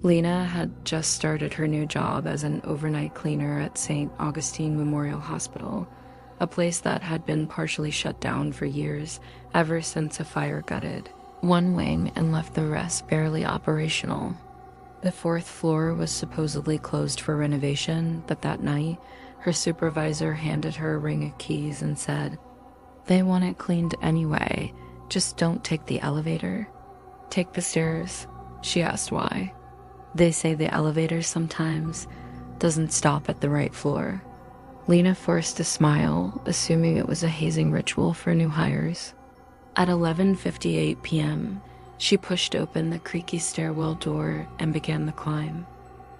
Lena had just started her new job as an overnight cleaner at St. Augustine Memorial Hospital, a place that had been partially shut down for years, ever since a fire gutted one wing and left the rest barely operational. The fourth floor was supposedly closed for renovation, but that night, her supervisor handed her a ring of keys and said, "They want it cleaned anyway, just don't take the elevator." "Take the stairs?" She asked why. "They say the elevator sometimes doesn't stop at the right floor." Lena forced a smile, assuming it was a hazing ritual for new hires. At 11:58 p.m., she pushed open the creaky stairwell door and began the climb.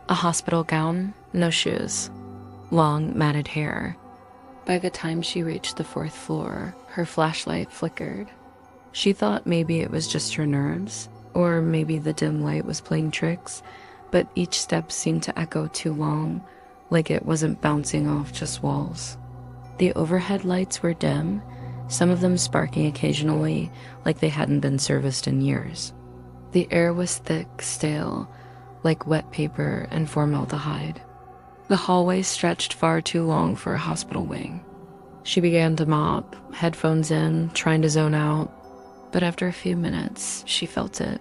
A hospital gown, no shoes, long matted hair. By the time she reached the fourth floor, her flashlight flickered. She thought maybe it was just her nerves, or maybe the dim light was playing tricks, but each step seemed to echo too long, like it wasn't bouncing off just walls. The overhead lights were dim, some of them sparking occasionally, like they hadn't been serviced in years. The air was thick, stale, like wet paper and formaldehyde. The hallway stretched far too long for a hospital wing. She began to mop, headphones in, trying to zone out, but after a few minutes, she felt it.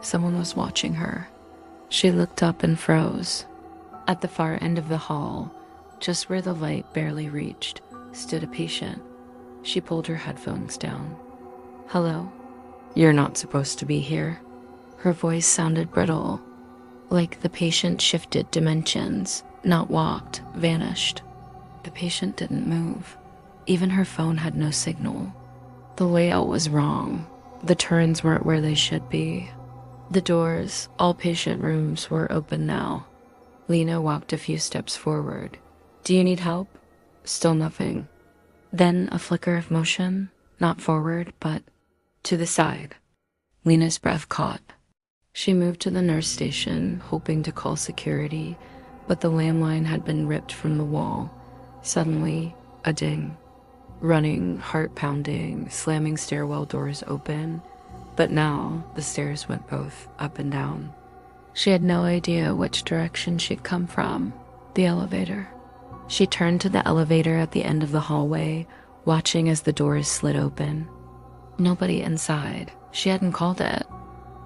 Someone was watching her. She looked up and froze. At the far end of the hall, just where the light barely reached, stood a patient. She pulled her headphones down. "Hello? You're not supposed to be here." Her voice sounded brittle, like the patient shifted dimensions, not walked, vanished. The patient didn't move. Even her phone had no signal. The layout was wrong. The turns weren't where they should be. The doors, all patient rooms, were open now. Lena walked a few steps forward. "Do you need help?" Still nothing. Then a flicker of motion, not forward, but to the side. Lena's breath caught. She moved to the nurse station, hoping to call security, but the landline had been ripped from the wall. Suddenly, a ding. Running, heart pounding, slamming stairwell doors open, but now the stairs went both up and down. She had no idea which direction she'd come from, the elevator. She turned to the elevator at the end of the hallway, watching as the doors slid open. Nobody inside. She hadn't called it.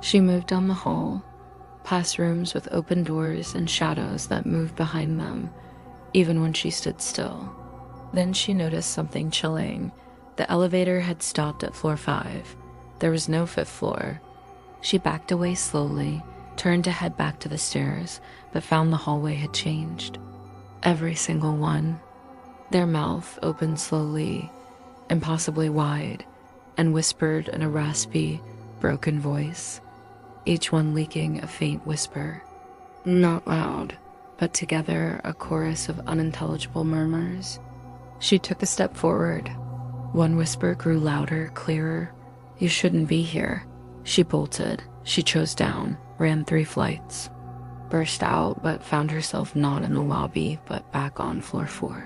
She moved down the hall, past rooms with open doors and shadows that moved behind them, even when she stood still. Then she noticed something chilling. The elevator had stopped at floor 5. There was no 5th floor. She backed away slowly, turned to head back to the stairs, but found the hallway had changed. Every single one. Their mouth opened slowly, impossibly wide, and whispered in a raspy, broken voice, each one leaking a faint whisper. Not loud, but together a chorus of unintelligible murmurs. She took a step forward. One whisper grew louder, clearer. "You shouldn't be here." She bolted. She chose down, ran 3 flights. Burst out, but found herself not in the lobby, but back on floor 4.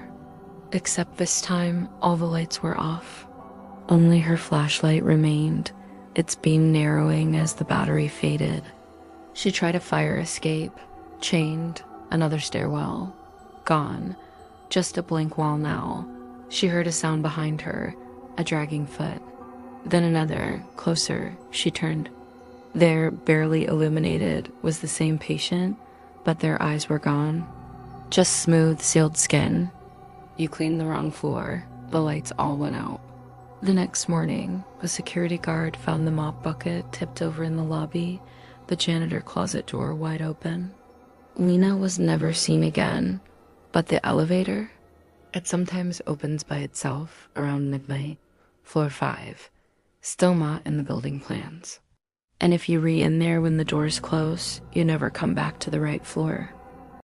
Except this time, all the lights were off. Only her flashlight remained, its beam narrowing as the battery faded. She tried a fire escape, chained, another stairwell. Gone. Just a blank wall now. She heard a sound behind her, a dragging foot. Then another, closer. She turned. There, barely illuminated, was the same patient, but their eyes were gone. Just smooth, sealed skin. You cleaned the wrong floor. The lights all went out. The next morning, a security guard found the mop bucket tipped over in the lobby, the janitor closet door wide open. Lena was never seen again, but the elevator? It sometimes opens by itself around midnight, floor 5, still not in the building plans. And if you re-in there when the doors close, you never come back to the right floor.